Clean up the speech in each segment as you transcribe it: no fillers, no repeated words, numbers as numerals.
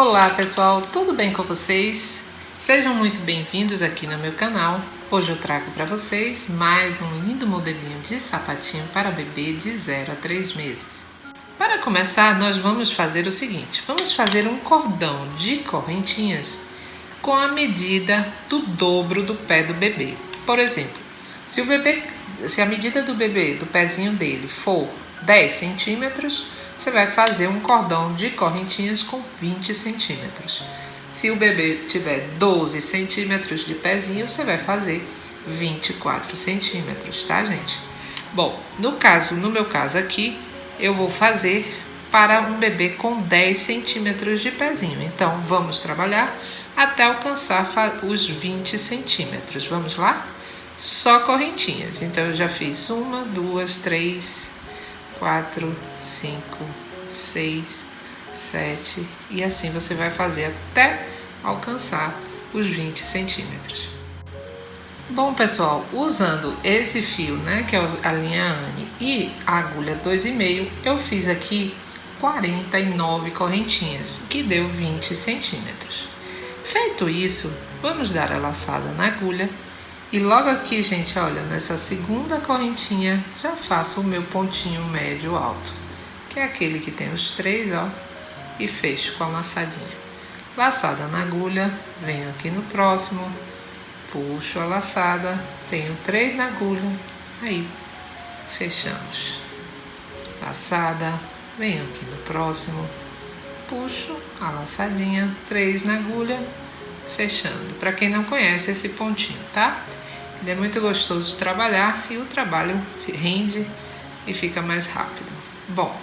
Olá pessoal, tudo bem com vocês? Sejam muito bem-vindos aqui no meu canal. Hoje eu trago para vocês mais um lindo modelinho de sapatinho para bebê de 0 a 3 meses. Para começar, nós vamos fazer o seguinte, vamos fazer um cordão de correntinhas com a medida do dobro do pé do bebê. Por exemplo, se a medida do bebê, do pezinho dele, for 10 centímetros, você vai fazer um cordão de correntinhas com 20 centímetros. Se o bebê tiver 12 centímetros de pezinho, você vai fazer 24 centímetros, tá, gente? Bom, no meu caso aqui, eu vou fazer para um bebê com 10 centímetros de pezinho. Então, vamos trabalhar até alcançar os 20 centímetros. Vamos lá? Só correntinhas. Então, eu já fiz 1, 2, 3, 4, 5, 6, 7 e assim você vai fazer até alcançar os 20 centímetros. Bom pessoal, usando esse fio, que é a linha Anne e a agulha 2,5, eu fiz aqui 49 correntinhas, que deu 20 centímetros. Feito isso, vamos dar a laçada na agulha. E logo aqui, gente, olha, nessa segunda correntinha, já faço o meu pontinho médio alto, que é aquele que tem os 3, ó, e fecho com a laçadinha. Laçada na agulha, venho aqui no próximo, puxo a laçada, tenho 3 na agulha, aí fechamos. Laçada, venho aqui no próximo, puxo a laçadinha, 3 na agulha, fechando. Para quem não conhece esse pontinho, tá? Ele é muito gostoso de trabalhar e o trabalho rende e fica mais rápido. Bom,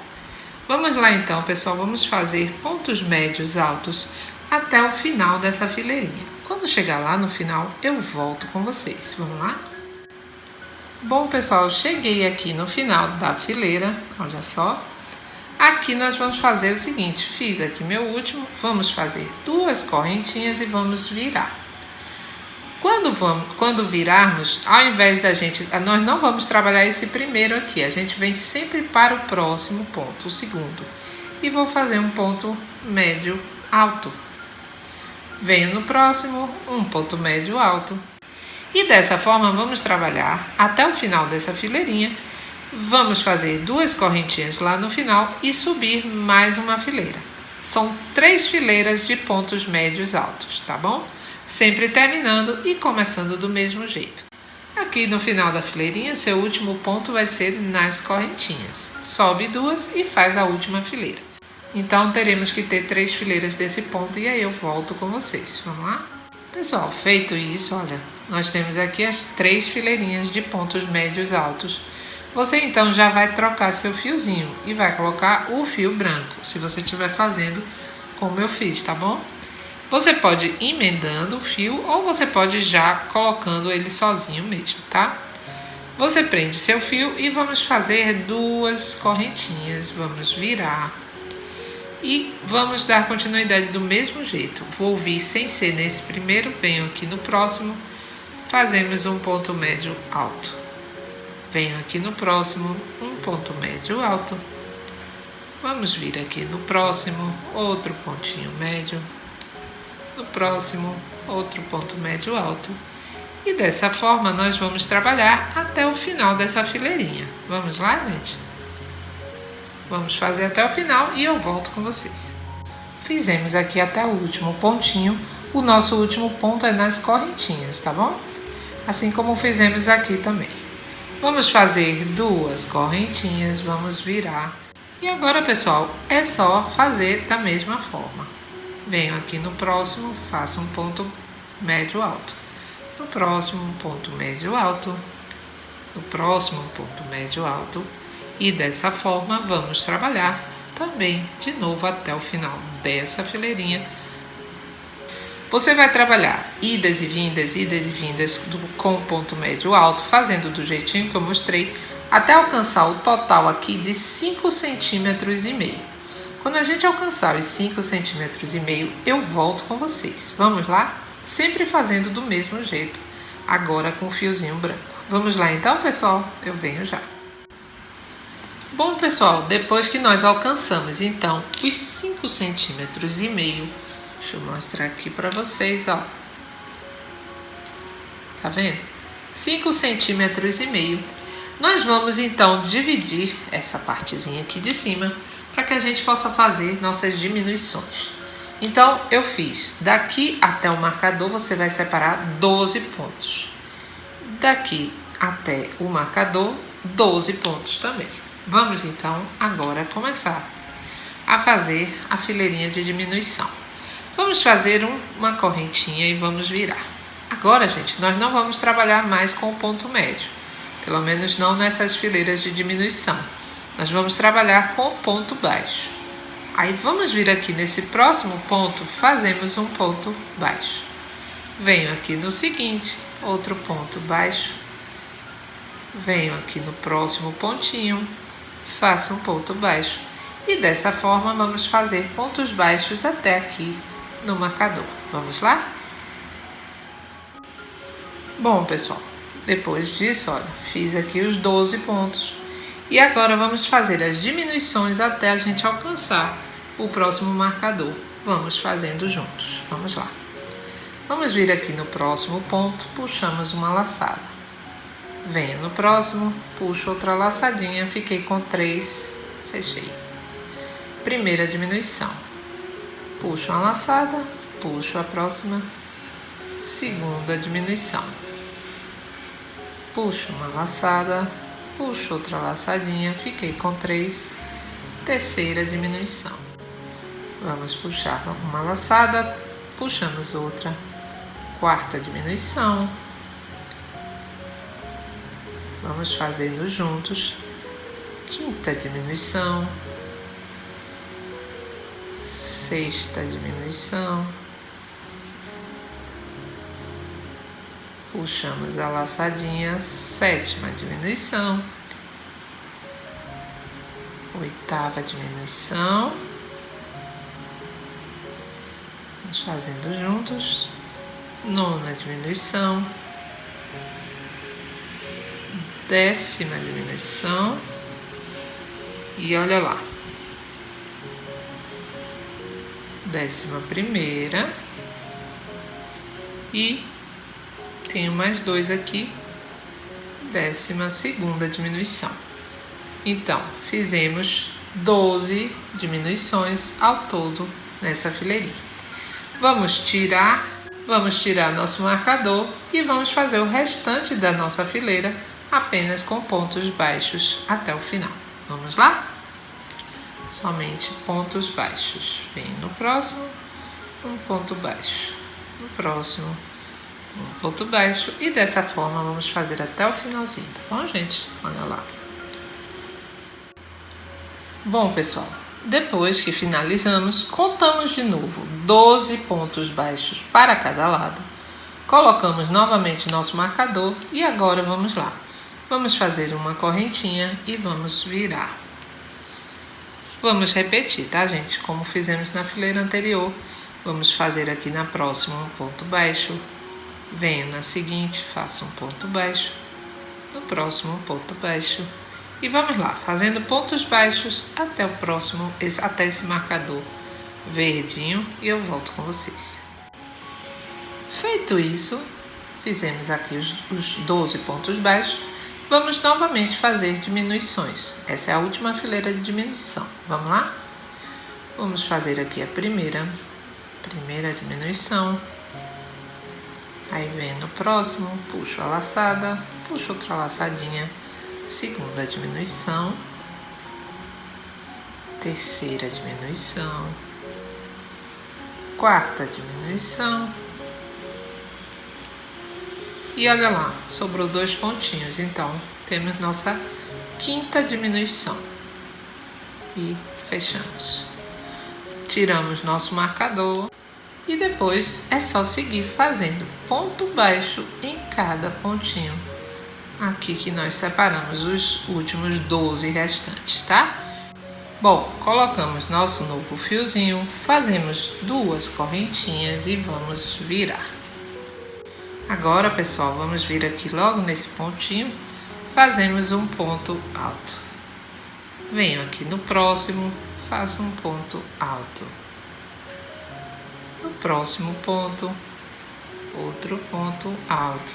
vamos lá então, pessoal, vamos fazer pontos médios altos até o final dessa fileirinha. Quando chegar lá no final, eu volto com vocês. Vamos lá? Bom, pessoal, cheguei aqui no final da fileira, olha só. Aqui nós vamos fazer o seguinte, fiz aqui meu último, vamos fazer 2 correntinhas e vamos virar. Quando virarmos, ao invés da gente, nós não vamos trabalhar esse primeiro aqui, a gente vem sempre para o próximo ponto, o segundo. E vou fazer um ponto médio alto. Venho no próximo, um ponto médio alto. E dessa forma vamos trabalhar até o final dessa fileirinha. Vamos fazer 2 correntinhas lá no final e subir mais uma fileira. São 3 fileiras de pontos médios altos, tá bom? Sempre terminando e começando do mesmo jeito. Aqui no final da fileirinha, seu último ponto vai ser nas correntinhas. Sobe 2 e faz a última fileira. Então, teremos que ter 3 fileiras desse ponto e aí eu volto com vocês. Vamos lá? Pessoal, feito isso, olha, nós temos aqui as 3 fileirinhas de pontos médios altos. Você então já vai trocar seu fiozinho e vai colocar o fio branco, se você estiver fazendo como eu fiz, tá bom? Você pode ir emendando o fio ou você pode já colocando ele sozinho mesmo, tá? Você prende seu fio e vamos fazer 2 correntinhas, vamos virar e vamos dar continuidade do mesmo jeito. Vou vir sem ser nesse primeiro, venho aqui no próximo, fazemos um ponto médio alto. Venho aqui no próximo, um ponto médio alto. Vamos vir aqui no próximo, outro pontinho médio. No próximo, outro ponto médio alto. E dessa forma nós vamos trabalhar até o final dessa fileirinha. Vamos lá, gente? Vamos fazer até o final e eu volto com vocês. Fizemos aqui até o último pontinho. O nosso último ponto é nas correntinhas, tá bom? Assim como fizemos aqui também. Vamos fazer 2 correntinhas, vamos virar. E agora, pessoal, é só fazer da mesma forma. Venho aqui no próximo, faço um ponto médio alto. No próximo, um ponto médio alto. No próximo, um ponto médio alto. E dessa forma, vamos trabalhar também de novo até o final dessa fileirinha. Você vai trabalhar idas e vindas com ponto médio alto, fazendo do jeitinho que eu mostrei, até alcançar o total aqui de 5,5 centímetros. Quando a gente alcançar os 5,5 centímetros, eu volto com vocês. Vamos lá? Sempre fazendo do mesmo jeito, agora com o fiozinho branco. Vamos lá então, pessoal? Eu venho já. Bom, pessoal, depois que nós alcançamos então os 5,5 centímetros, Deixa eu mostrar aqui para vocês, ó. Tá vendo? 5,5 centímetros. Nós vamos então dividir essa partezinha aqui de cima para que a gente possa fazer nossas diminuições. Então, eu fiz daqui até o marcador, você vai separar 12 pontos. Daqui até o marcador, 12 pontos também. Vamos então agora começar a fazer a fileirinha de diminuição. Vamos fazer uma correntinha e vamos virar. Agora, gente, nós não vamos trabalhar mais com o ponto médio, pelo menos não nessas fileiras de diminuição. Nós vamos trabalhar com o ponto baixo. Aí vamos vir aqui nesse próximo ponto, fazemos um ponto baixo. Venho aqui no seguinte, outro ponto baixo. Venho aqui no próximo pontinho, faço um ponto baixo. E dessa forma vamos fazer pontos baixos até aqui no marcador. Vamos lá? Bom, pessoal, depois disso, olha, fiz aqui os 12 pontos. E agora vamos fazer as diminuições até a gente alcançar o próximo marcador. Vamos fazendo juntos. Vamos lá. Vamos vir aqui no próximo ponto, puxamos uma laçada. Venho no próximo, puxo outra laçadinha, fiquei com 3, fechei. Primeira diminuição. Puxo uma laçada, puxo a próxima. Segunda diminuição. Puxo uma laçada, puxo outra laçadinha, fiquei com 3. Terceira diminuição. Vamos puxar uma laçada, puxamos outra. Quarta diminuição. Vamos fazendo juntos. Quinta diminuição. Sexta diminuição. Puxamos a laçadinha, sétima diminuição. Oitava diminuição. Vamos fazendo juntos. Nona diminuição. Décima diminuição. E olha lá. 11ª. E tenho mais 2 aqui. 12ª diminuição. Então, fizemos 12 diminuições ao todo nessa fileirinha. Vamos tirar nosso marcador e vamos fazer o restante da nossa fileira apenas com pontos baixos até o final. Vamos lá? Somente pontos baixos. Vem no próximo, um ponto baixo. No próximo, um ponto baixo. E dessa forma vamos fazer até o finalzinho, tá bom, gente? Olha lá. Bom, pessoal, depois que finalizamos, contamos de novo 12 pontos baixos para cada lado. Colocamos novamente nosso marcador e agora vamos lá. Vamos fazer uma correntinha e vamos virar. Vamos repetir, tá, gente? Como fizemos na fileira anterior. Vamos fazer aqui na próxima um ponto baixo. Venho na seguinte, faço um ponto baixo. No próximo um ponto baixo. E vamos lá, fazendo pontos baixos até o próximo, até esse marcador verdinho. E eu volto com vocês. Feito isso, fizemos aqui os 12 pontos baixos. Vamos novamente fazer diminuições. Essa é a última fileira de diminuição. Vamos lá? Vamos fazer aqui a primeira diminuição. Aí vem no próximo, puxo a laçada, puxo outra laçadinha. Segunda diminuição. Terceira diminuição. Quarta diminuição. E olha lá, sobrou 2 pontinhos, então temos nossa quinta diminuição. E fechamos. Tiramos nosso marcador e depois é só seguir fazendo ponto baixo em cada pontinho. Aqui que nós separamos os últimos 12 restantes, tá? Bom, colocamos nosso novo fiozinho, fazemos 2 correntinhas e vamos virar. Agora, pessoal, vamos vir aqui logo nesse pontinho, fazemos um ponto alto. Venho aqui no próximo, faço um ponto alto. no próximo ponto, outro ponto alto.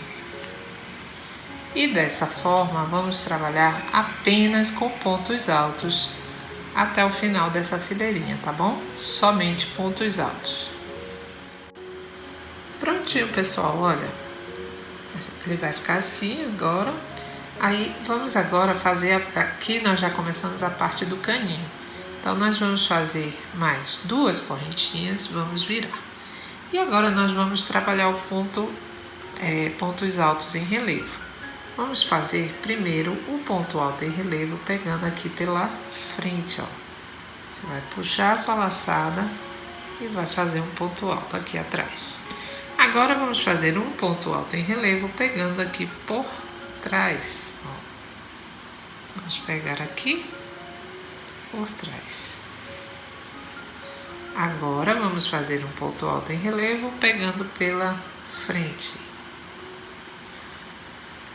E dessa forma, vamos trabalhar apenas com pontos altos até o final dessa fileirinha, tá bom? Somente pontos altos. Prontinho, pessoal, olha. Ele vai ficar assim agora. Aí, vamos agora fazer, aqui nós já começamos a parte do caninho. Então, nós vamos fazer mais 2 correntinhas, vamos virar. E agora nós vamos trabalhar o pontos altos em relevo. Vamos fazer primeiro o ponto alto em relevo, pegando aqui pela frente, ó. Você vai puxar a sua laçada e vai fazer um ponto alto aqui atrás. Agora vamos fazer um ponto alto em relevo, pegando aqui por trás, ó. Vamos pegar aqui por trás. Agora vamos fazer um ponto alto em relevo, pegando pela frente.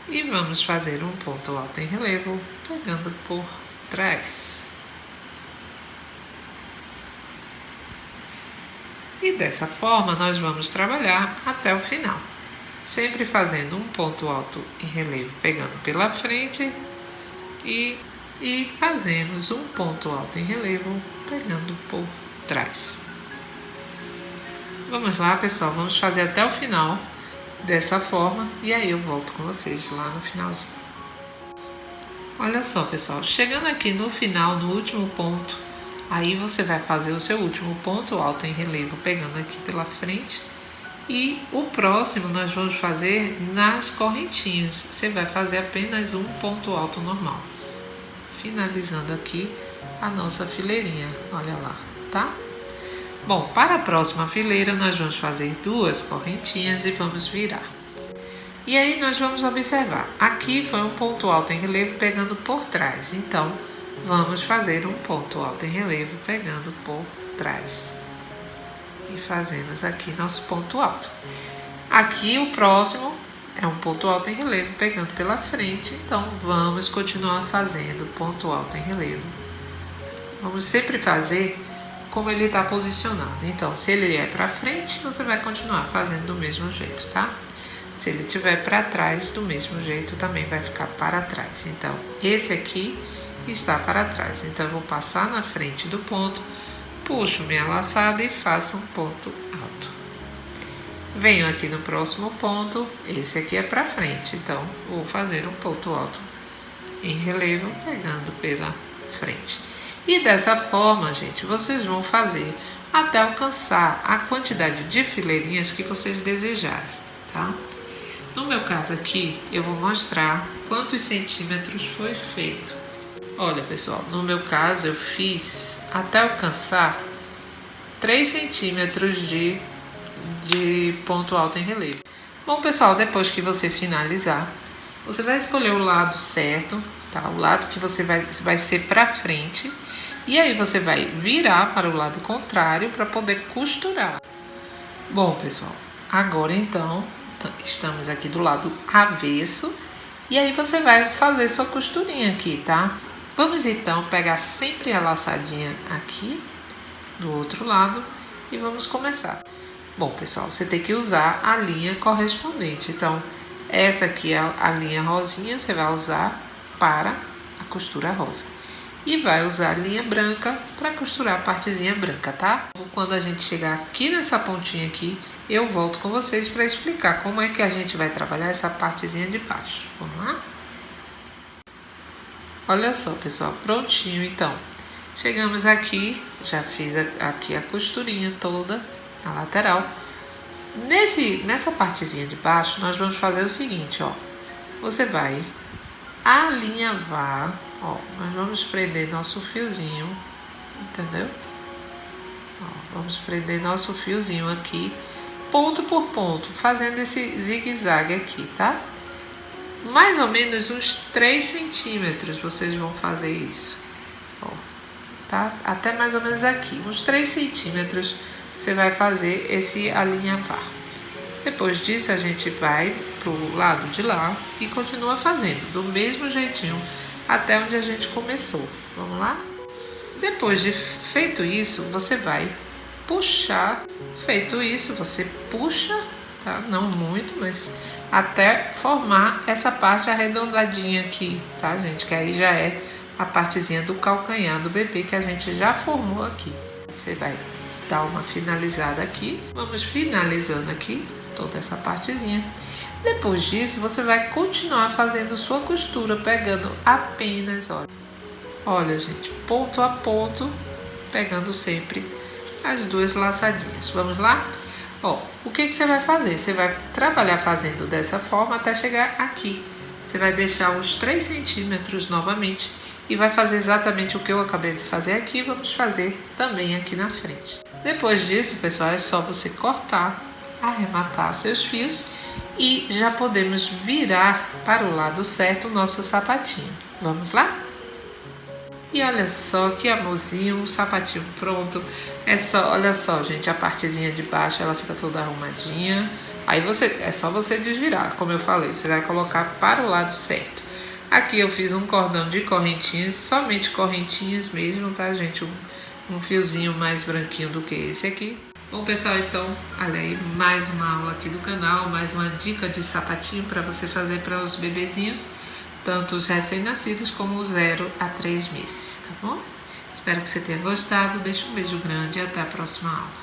E vamos fazer um ponto alto em relevo, pegando por trás. E dessa forma nós vamos trabalhar até o final, sempre fazendo um ponto alto em relevo, pegando pela frente e fazemos um ponto alto em relevo, pegando por trás. Vamos lá, pessoal, vamos fazer até o final dessa forma e aí eu volto com vocês lá no finalzinho. Olha só, pessoal, chegando aqui no final, no último ponto, aí você vai fazer o seu último ponto alto em relevo, pegando aqui pela frente. E o próximo nós vamos fazer nas correntinhas. Você vai fazer apenas um ponto alto normal. Finalizando aqui a nossa fileirinha, olha lá, tá? Bom, para a próxima fileira nós vamos fazer 2 correntinhas e vamos virar. E aí nós vamos observar, aqui foi um ponto alto em relevo pegando por trás, então vamos fazer um ponto alto em relevo pegando por trás. E fazemos aqui nosso ponto alto. Aqui o próximo é um ponto alto em relevo pegando pela frente, então vamos continuar fazendo ponto alto em relevo. Vamos sempre fazer como ele está posicionado. Então, se ele é para frente, você vai continuar fazendo do mesmo jeito, tá? Se ele estiver para trás, do mesmo jeito também vai ficar para trás. Então, esse aqui está para trás. Então, eu vou passar na frente do ponto, puxo minha laçada e faço um ponto alto. Venho aqui no próximo ponto, esse aqui é para frente, então vou fazer um ponto alto em relevo, pegando pela frente. E dessa forma, gente, vocês vão fazer até alcançar a quantidade de fileirinhas que vocês desejarem, tá? No meu caso aqui, eu vou mostrar quantos centímetros foi feito. Olha, pessoal, no meu caso eu fiz até alcançar 3 centímetros de ponto alto em relevo. Bom, pessoal, depois que você finalizar, você vai escolher o lado certo, tá? O lado que você vai ser para frente. E aí você vai virar para o lado contrário para poder costurar. Bom, pessoal, agora então estamos aqui do lado avesso. E aí você vai fazer sua costurinha aqui, tá? Vamos então pegar sempre a laçadinha aqui do outro lado e vamos começar. Bom, pessoal, você tem que usar a linha correspondente. Então, essa aqui é a linha rosinha, você vai usar para a costura rosa. E vai usar a linha branca para costurar a partezinha branca, tá? Quando a gente chegar aqui nessa pontinha aqui, eu volto com vocês para explicar como é que a gente vai trabalhar essa partezinha de baixo. Vamos lá? Olha só, pessoal, prontinho então. Chegamos aqui, já fiz aqui a costurinha toda na lateral. Nessa partezinha de baixo, nós vamos fazer o seguinte, ó. Você vai alinhavar, ó, nós vamos prender nosso fiozinho, entendeu? Ó, vamos prender nosso fiozinho aqui, ponto por ponto, fazendo esse zigue-zague aqui, tá? Mais ou menos uns 3 centímetros vocês vão fazer isso, ó, tá? Até mais ou menos aqui, uns 3 centímetros você vai fazer esse alinhavar. Depois disso, a gente vai pro lado de lá e continua fazendo do mesmo jeitinho até onde a gente começou. Vamos lá? Depois de feito isso, você vai puxar. Feito isso, você puxa, tá? Não muito, mas até formar essa parte arredondadinha aqui, tá, gente? Que aí já é a partezinha do calcanhar do bebê que a gente já formou aqui. Você vai dar uma finalizada aqui. Vamos finalizando aqui toda essa partezinha. Depois disso, você vai continuar fazendo sua costura, pegando apenas, olha, gente, ponto a ponto, pegando sempre as duas laçadinhas. Vamos lá? Ó, o que você vai fazer? Você vai trabalhar fazendo dessa forma até chegar aqui. Você vai deixar uns 3 centímetros novamente e vai fazer exatamente o que eu acabei de fazer aqui. Vamos fazer também aqui na frente. Depois disso, pessoal, é só você cortar, arrematar seus fios e já podemos virar para o lado certo o nosso sapatinho. Vamos lá? E olha só que amorzinho, um sapatinho pronto. Olha só, gente, a partezinha de baixo ela fica toda arrumadinha. Aí é só você desvirar, como eu falei, você vai colocar para o lado certo. Aqui eu fiz um cordão de correntinhas, somente correntinhas mesmo, tá, gente? Um fiozinho mais branquinho do que esse aqui. Bom, pessoal, então, olha aí, mais uma aula aqui do canal, mais uma dica de sapatinho para você fazer para os bebezinhos, tanto os recém-nascidos como os 0 a 3 meses, tá bom? Espero que você tenha gostado, deixa um beijo grande e até a próxima aula.